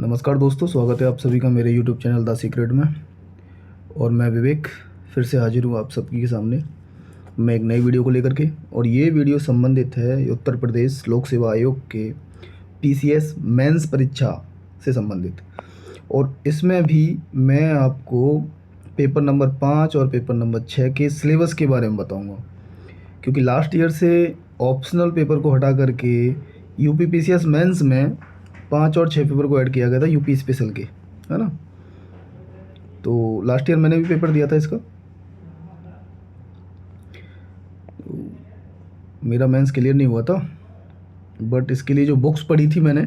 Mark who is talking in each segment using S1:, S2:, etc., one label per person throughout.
S1: नमस्कार दोस्तों, स्वागत है आप सभी का मेरे YouTube चैनल द सीक्रेट में। और मैं विवेक फिर से हाजिर हूँ आप सबके सामने मैं एक नई वीडियो को लेकर के। और ये वीडियो संबंधित है उत्तर प्रदेश लोक सेवा आयोग के PCS मेंस परीक्षा से संबंधित। और इसमें भी मैं आपको पेपर नंबर 5 और पेपर नंबर 6 के सिलेबस के बारे में बताऊँगा, क्योंकि लास्ट ईयर से ऑप्शनल पेपर को हटा करके यूपी PCS मेंस में 5 और 6 पेपर को ऐड किया गया था यूपी स्पेशल के, है ना। तो लास्ट ईयर मैंने भी पेपर दिया था इसका। तो मेरा मेंस क्लियर नहीं हुआ था, बट इसके लिए जो बुक्स पढ़ी थी मैंने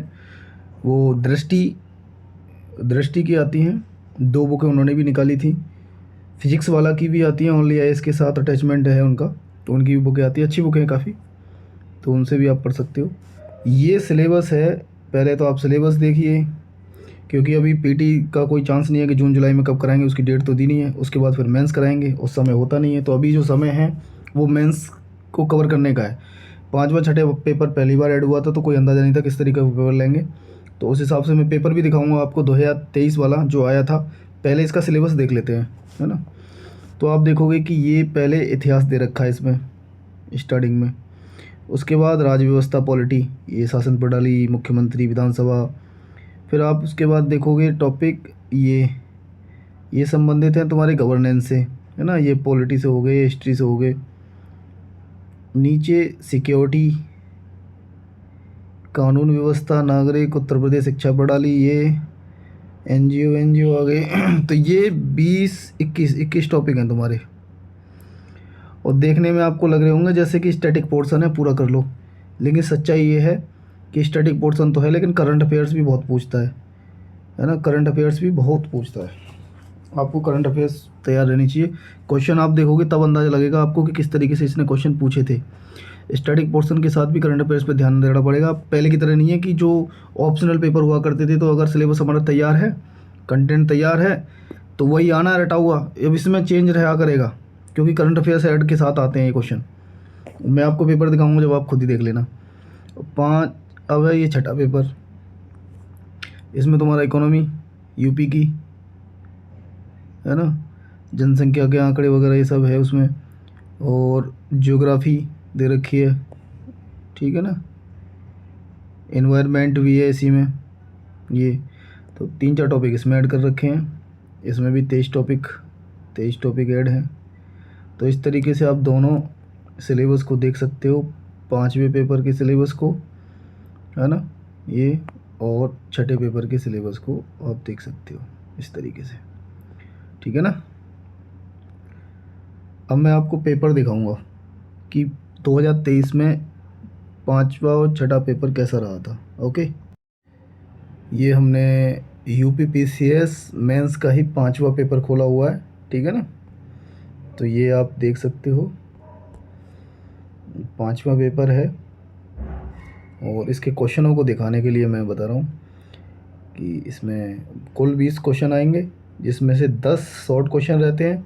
S1: वो दृष्टि की आती हैं, 2 बुकें उन्होंने भी निकाली थी। फिजिक्स वाला की भी आती हैं, ओनली IAS के साथ अटैचमेंट है उनका, तो उनकी भी बुकें आती हैं, अच्छी बुकें हैं काफ़ी, तो उनसे भी आप पढ़ सकते हो। ये सिलेबस है। पहले तो आप सिलेबस देखिए, क्योंकि अभी PT का कोई चांस नहीं है कि जून जुलाई में कब कराएंगे, उसकी डेट तो दी नहीं है। उसके बाद फिर मेंस कराएंगे, उस समय होता नहीं है। तो अभी जो समय है वो मेंस को कवर करने का है। 5वां 6ठे पेपर पहली बार ऐड हुआ था, तो कोई अंदाज़ा नहीं था किस तरीके का पेपर लेंगे। तो उस हिसाब से मैं पेपर भी दिखाऊंगा आपको 2023 वाला जो आया था। पहले इसका सिलेबस देख लेते हैं, है ना। तो आप देखोगे कि ये पहले इतिहास दे रखा है इसमें स्टार्टिंग में। उसके बाद राज्य व्यवस्था पॉलिटी, ये शासन प्रणाली, मुख्यमंत्री, विधानसभा। फिर आप उसके बाद देखोगे टॉपिक ये संबंधित हैं तुम्हारे गवर्नेंस से, है ना। ये पॉलिटी से हो गए, हिस्ट्री से हो गए। नीचे सिक्योरिटी, कानून व्यवस्था, नागरिक, उत्तर प्रदेश शिक्षा प्रणाली, ये NGO आ गए। तो ये 21 टॉपिक हैं तुम्हारे। और देखने में आपको लग रहे होंगे जैसे कि स्टैटिक पोर्शन है, पूरा कर लो, लेकिन सच्चाई ये है कि स्टैटिक पोर्शन तो है, लेकिन करंट अफेयर्स भी बहुत पूछता है ना। करंट अफेयर्स भी बहुत पूछता है। आपको करंट अफेयर्स तैयार रहनी चाहिए। क्वेश्चन आप देखोगे तब अंदाज़ा लगेगा आपको कि किस तरीके से इसने क्वेश्चन पूछे थे। स्टैटिक पोर्शन के साथ भी करंट अफेयर्स पे ध्यान देना पड़ेगा। पहले की तरह नहीं है कि जो ऑप्शनल पेपर हुआ करते थे, तो अगर सिलेबस हमारा तैयार है, कंटेंट तैयार है, तो वही आना रटा हुआ। अब इसमें चेंज रहा करेगा, क्योंकि करंट अफेयर्स ऐड के साथ आते हैं ये क्वेश्चन। मैं आपको पेपर दिखाऊंगा, जब आप खुद ही देख लेना। 5 अब है ये 6ठा पेपर। इसमें तुम्हारा इकोनॉमी यूपी की, है ना, जनसंख्या के आंकड़े वगैरह ये सब है उसमें। और ज्योग्राफी दे रखी है, ठीक है ना। एनवायरनमेंट भी है इसी में। ये तो 3-4 टॉपिक इसमें ऐड कर रखे हैं। इसमें भी 23 टॉपिक ऐड हैं। तो इस तरीके से आप दोनों सिलेबस को देख सकते हो, 5वें पेपर के सिलेबस को, है ना, ये, और 6ठे पेपर के सिलेबस को आप देख सकते हो इस तरीके से, ठीक है ना। अब मैं आपको पेपर दिखाऊंगा कि 2023 में 5वां और 6ठा पेपर कैसा रहा था। ओके, ये हमने यूपी PCS मेंस का ही 5वां पेपर खोला हुआ है, ठीक है ना। तो ये आप देख सकते हो 5वां पेपर है। और इसके क्वेश्चनों को दिखाने के लिए मैं बता रहा हूँ कि इसमें कुल 20 क्वेश्चन आएंगे, जिसमें से 10 शॉर्ट क्वेश्चन रहते हैं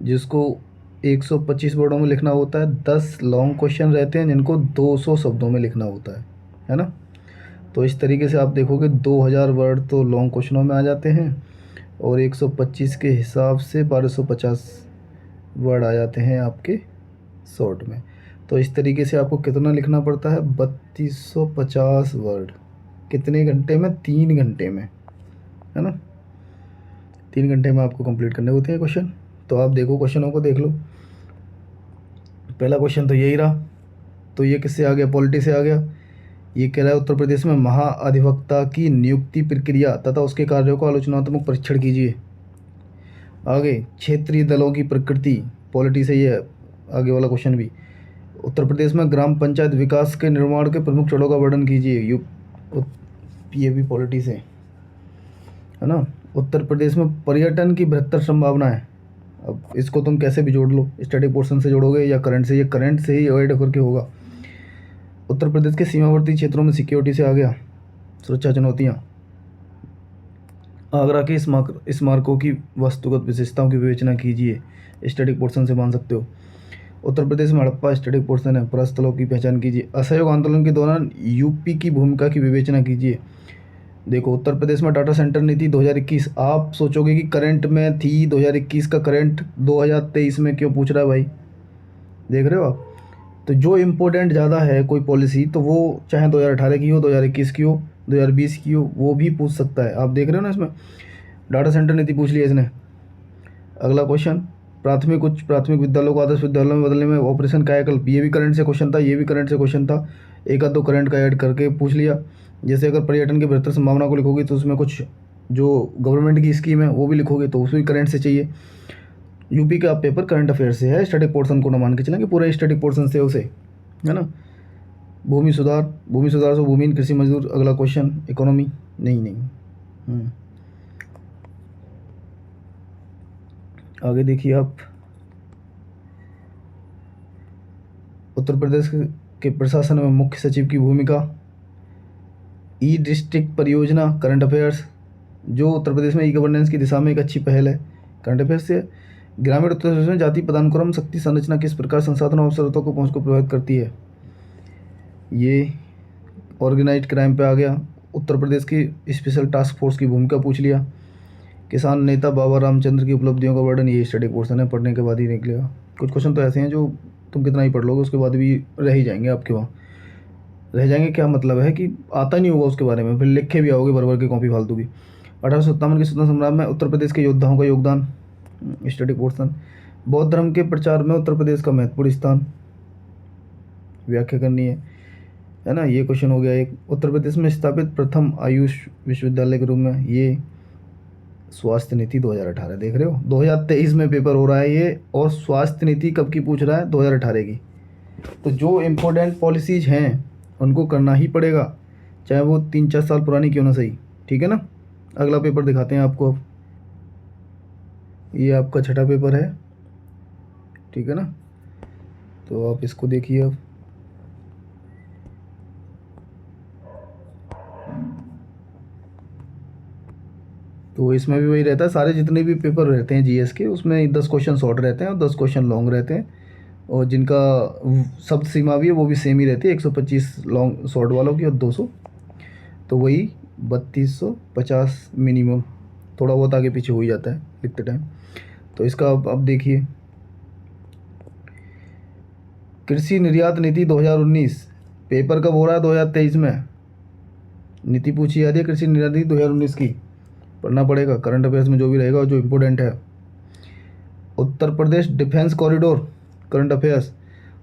S1: जिसको 125 वर्डों में लिखना होता है। 10 लॉन्ग क्वेश्चन रहते हैं जिनको 200 शब्दों में लिखना होता है ना। तो इस तरीके से आप देखोगे 2000 वर्ड तो लॉन्ग क्वेश्चनों में आ जाते हैं, और 125 के हिसाब से 1250 वर्ड आ जाते हैं आपके शॉर्ट में। तो इस तरीके से आपको कितना लिखना पड़ता है, 3250 वर्ड। कितने घंटे में? 3 घंटे में, है ना। 3 घंटे में आपको कंप्लीट करने होते हैं क्वेश्चन। तो आप देखो, क्वेश्चनों को देख लो। पहला क्वेश्चन तो यही रहा। तो ये किससे आ गया? पॉलिटी से आ गया। ये कह रहा है उत्तर प्रदेश में महाअधिवक्ता की नियुक्ति प्रक्रिया तथा उसके कार्यों का आलोचनात्मक परीक्षण कीजिए। आगे, क्षेत्रीय दलों की प्रकृति, पॉलिटी से ये आगे वाला क्वेश्चन भी। उत्तर प्रदेश में ग्राम पंचायत विकास के निर्माण के प्रमुख चरणों का वर्णन कीजिए। ये भी पॉलिटी से, है ना। उत्तर प्रदेश में पर्यटन की बेहतर संभावना है। अब इसको तुम कैसे भी जोड़ लो, स्टैटिक पोर्शन से जोड़ोगे या करंट से, ये करंट से ही ऐड करके होगा। उत्तर प्रदेश के सीमावर्ती क्षेत्रों में सिक्योरिटी से आ गया, सुरक्षा चुनौतियाँ। आगरा के स्मारकों की वास्तुगत विशेषताओं की विवेचना कीजिए, स्टैटिक पोर्शन से मान सकते हो। उत्तर प्रदेश में हड़प्पा स्टैटिक पोर्शन है, परस्थलों की पहचान कीजिए। असहयोग आंदोलन के दौरान यूपी की भूमिका की विवेचना कीजिए। देखो उत्तर प्रदेश में डाटा सेंटर नीति 2021, आप सोचोगे कि करंट में थी 2021 का, करंट 2023 में क्यों पूछ रहा है भाई, देख रहे हो आप। तो जो इम्पोर्टेंट ज़्यादा है कोई पॉलिसी, तो वो चाहे 2018 की हो, 2021 की हो, 2020 की हो, वो भी पूछ सकता है। आप देख रहे हो ना, इसमें डाटा सेंटर नीति पूछ लिया इसने। अगला क्वेश्चन, उच्च प्राथमिक विद्यालयों को आदर्श विद्यालयों में बदलने में ऑपरेशन कायाकल्प, ये भी करंट से क्वेश्चन था, ये भी करंट से क्वेश्चन था, एक आध दो करंट का ऐड करके पूछ लिया। जैसे अगर पर्यटन की बेहतर संभावना को लिखोगे तो उसमें कुछ जो गवर्नमेंट की स्कीम है वो भी लिखोगे, तो उसमें करंट से चाहिए। यूपी का पेपर करंट अफेयर से है, स्टैटिक पोर्शन को ना मान के चलेंगे, पूरा स्टैटिक पोर्शन से उसे, है ना। भूमि सुधार से भूमिहीन कृषि मजदूर। अगला क्वेश्चन इकोनॉमी, नहीं। आगे देखिए आप, उत्तर प्रदेश के प्रशासन में मुख्य सचिव की भूमिका, ई डिस्ट्रिक्ट परियोजना करंट अफेयर्स, जो उत्तर प्रदेश में ई गवर्नेंस की दिशा में एक अच्छी पहल है, करंट अफेयर्स से। ग्रामीण उत्तर प्रदेश में जाति पदानुक्रम शक्ति संरचना किस प्रकार संसाधनों अवसरों को पहुँच को प्रभावित करती है, ये ऑर्गेनाइज्ड क्राइम पे आ गया। उत्तर प्रदेश की स्पेशल टास्क फोर्स की भूमिका पूछ लिया। किसान नेता बाबा रामचंद्र की उपलब्धियों का वर्णन, ये स्टडी पोर्शन है, पढ़ने के बाद ही निकलेगा। कुछ क्वेश्चन तो ऐसे हैं जो तुम कितना ही पढ़ लोगे उसके बाद भी रह ही जाएंगे आपके वहाँ, रह जाएंगे। क्या मतलब है कि आता नहीं होगा उसके बारे में, फिर लिख के भी आओगे भर भर की कॉपी फालतू की। 1857 के स्वतंत्रता संग्राम में उत्तर प्रदेश के योद्धाओं का योगदान, स्टडी पोर्शन। बौद्ध धर्म के प्रचार में उत्तर प्रदेश का महत्वपूर्ण स्थान, व्याख्या करनी है ना। ये क्वेश्चन हो गया एक। उत्तर प्रदेश में स्थापित प्रथम आयुष विश्वविद्यालय के रूप में, ये स्वास्थ्य नीति 2018, देख रहे हो 2023 में पेपर हो रहा है ये, और स्वास्थ्य नीति कब की पूछ रहा है, 2018 की। तो जो इम्पोर्टेंट पॉलिसीज हैं उनको करना ही पड़ेगा, चाहे वो 3-4 साल पुरानी क्यों ना सही, ठीक है ना। अगला पेपर दिखाते हैं आपको अब, ये आपका छठा पेपर है, ठीक है ना। तो आप इसको देखिए अब, तो इसमें भी वही रहता है, सारे जितने भी पेपर रहते हैं जीएस के, उसमें 10 क्वेश्चन शॉर्ट रहते हैं और 10 क्वेश्चन लॉन्ग रहते हैं, और जिनका शब्द सीमा भी है वो भी सेम ही रहती है, 125 लॉन्ग शॉर्ट वालों की और 200, तो वही 3250 मिनिमम, थोड़ा बहुत आगे पीछे हो ही जाता है लिखते टाइम। तो इसका अब देखिए, कृषि निर्यात नीति 2019, पेपर कब हो रहा है, 2023 में। नीति पूछी जा रही है कृषि निर्यात नीति 2019 की, पढ़ना पड़ेगा करंट अफेयर्स में जो भी रहेगा जो इम्पोर्टेंट है। Uttar Pradesh defence corridor, current affairs.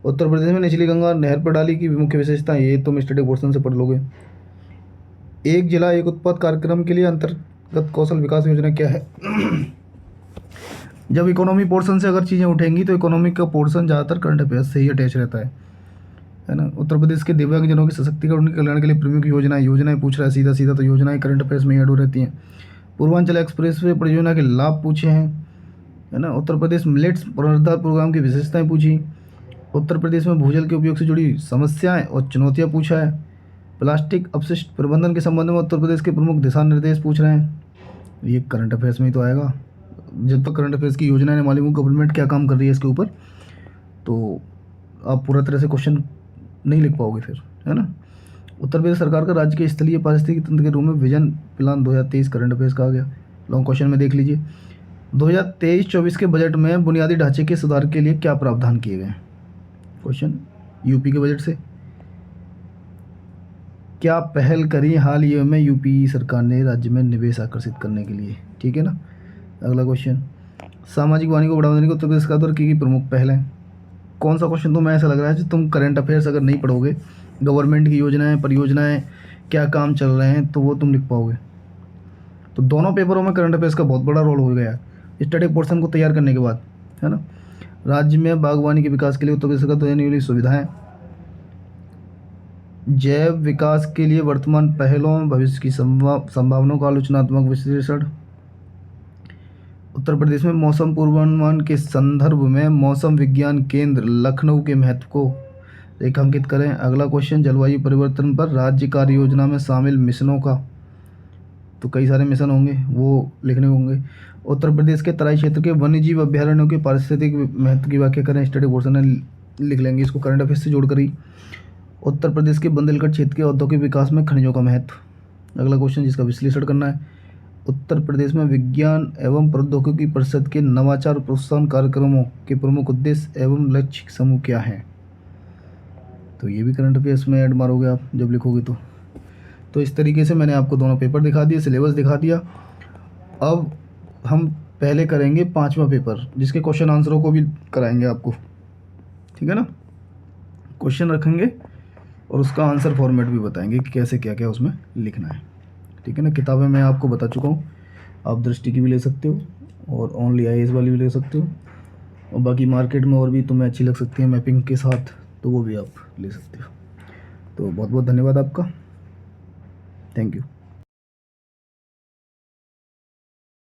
S1: Uttar Pradesh में निचली गंगा नहर प्रणाली की मुख्य विशेषता, ये तुम स्टैटिक पोर्शन से पढ़ लोगे। एक जिला एक उत्पाद कार्यक्रम के लिए अंतर्गत कौशल विकास योजना क्या है। जब इकोनॉमी पोर्शन से अगर चीज़ें उठेंगी तो इकोनॉमिक का पोर्शन ज़्यादातर करंट अफेयर्स से ही अटैच रहता है ना। उत्तर प्रदेश के दिव्यांगजनों के सशक्तिकरण उनके कल्याण के लिए प्रमुख योजनाएं पूछ रहा है सीधा सीधा, तो योजनाएं करंट अफेयर्स में ही एड रहती हैं। पूर्वांचल एक्सप्रेसवे परियोजना के लाभ पूछे हैं, है ना। उत्तर प्रदेश मिलेट्स पुनरुद्धार प्रोग्राम की विशेषताएं पूछी। उत्तर प्रदेश में भूजल के उपयोग से जुड़ी समस्याएं और चुनौतियां पूछा है। प्लास्टिक अपशिष्ट प्रबंधन के संबंध में उत्तर प्रदेश के प्रमुख दिशा निर्देश पूछ रहे हैं, ये करंट अफेयर्स में ही तो आएगा। जब तक करंट अफेयर्स की योजना ने मालूम हो गवर्नमेंट क्या काम कर रही है इसके ऊपर, तो आप पूरा तरह से क्वेश्चन नहीं लिख पाओगे फिर, है ना। उत्तर प्रदेश सरकार का राज्य के स्थलीय पारिस्थितिकी तंत्र के रूप में विजन प्लान 2023 करंट अफेयर्स कहा गया। लॉन्ग क्वेश्चन में देख लीजिए, 2023-24 के बजट में बुनियादी ढांचे के सुधार के लिए क्या प्रावधान किए गए। क्वेश्चन यूपी के बजट से क्या पहल करी हाल ही में यूपी सरकार ने राज्य में निवेश आकर्षित करने के लिए, ठीक है ना। अगला क्वेश्चन, सामाजिक वाणी को बढ़ावा देने के उत्तर प्रदेश सरकार द्वारा की प्रमुख पहल है। कौन सा क्वेश्चन तुम्हें ऐसा लग रहा है कि तुम करंट अफेयर्स अगर नहीं पढ़ोगे, गवर्नमेंट की योजनाएं परियोजनाएं क्या काम चल रहे हैं, तो वो तुम लिख पाओगे। तो दोनों पेपरों में करंट अफेयर्स का बहुत बड़ा रोल हो गया स्टैटिक पोर्शन को तैयार करने के बाद, है ना। राज्य में बागवानी के विकास के लिए उत्तर प्रदेश सरकार द्वारा देने वाली सुविधाएं, जैव विकास के लिए वर्तमान पहलों भविष्य की संभावनाओं का आलोचनात्मक विश्लेषण। उत्तर प्रदेश में मौसम पूर्वानुमान के संदर्भ में मौसम विज्ञान केंद्र लखनऊ के महत्व को रेखांकित करें। अगला क्वेश्चन, जलवायु परिवर्तन पर राज्य कार्य योजना में शामिल मिशनों का, तो कई सारे मिशन होंगे वो लिखने होंगे। उत्तर प्रदेश के तराई क्षेत्र के वन्यजीव अभ्यारण्यों के पारिस्थितिक महत्व की व्याख्या करें, स्टडी पोर्शन में लिख लेंगे इसको करंट अफेयर्स से जोड़कर ही। उत्तर प्रदेश के बुंदेलखंड क्षेत्र के औद्योगिक विकास में खनिजों का महत्व, अगला क्वेश्चन जिसका विश्लेषण करना है, उत्तर प्रदेश में विज्ञान एवं प्रौद्योगिकी परिषद के नवाचार प्रोत्साहन कार्यक्रमों के प्रमुख उद्देश्य एवं लक्ष्य समूह क्या हैं? तो ये भी करंट अफेयर्स में ऐड मारोगे आप जब लिखोगे तो इस तरीके से मैंने आपको दोनों पेपर दिखा दिए, सिलेबस दिखा दिया। अब हम पहले करेंगे 5वां पेपर, जिसके क्वेश्चन आंसरों को भी कराएंगे आपको, ठीक है ना। क्वेश्चन रखेंगे और उसका आंसर फॉर्मेट भी बताएंगे कि कैसे क्या क्या उसमें लिखना है, ठीक है ना। किताबें मैं आपको बता चुका हूँ, आप दृष्टि की भी ले सकते हो और ओनली IAS वाली भी ले सकते हो, और बाकी मार्केट में और भी तुम्हें अच्छी लग सकती है मैपिंग के साथ, तो वो भी आप ले सकते हो। तो बहुत बहुत धन्यवाद आपका, थैंक यू।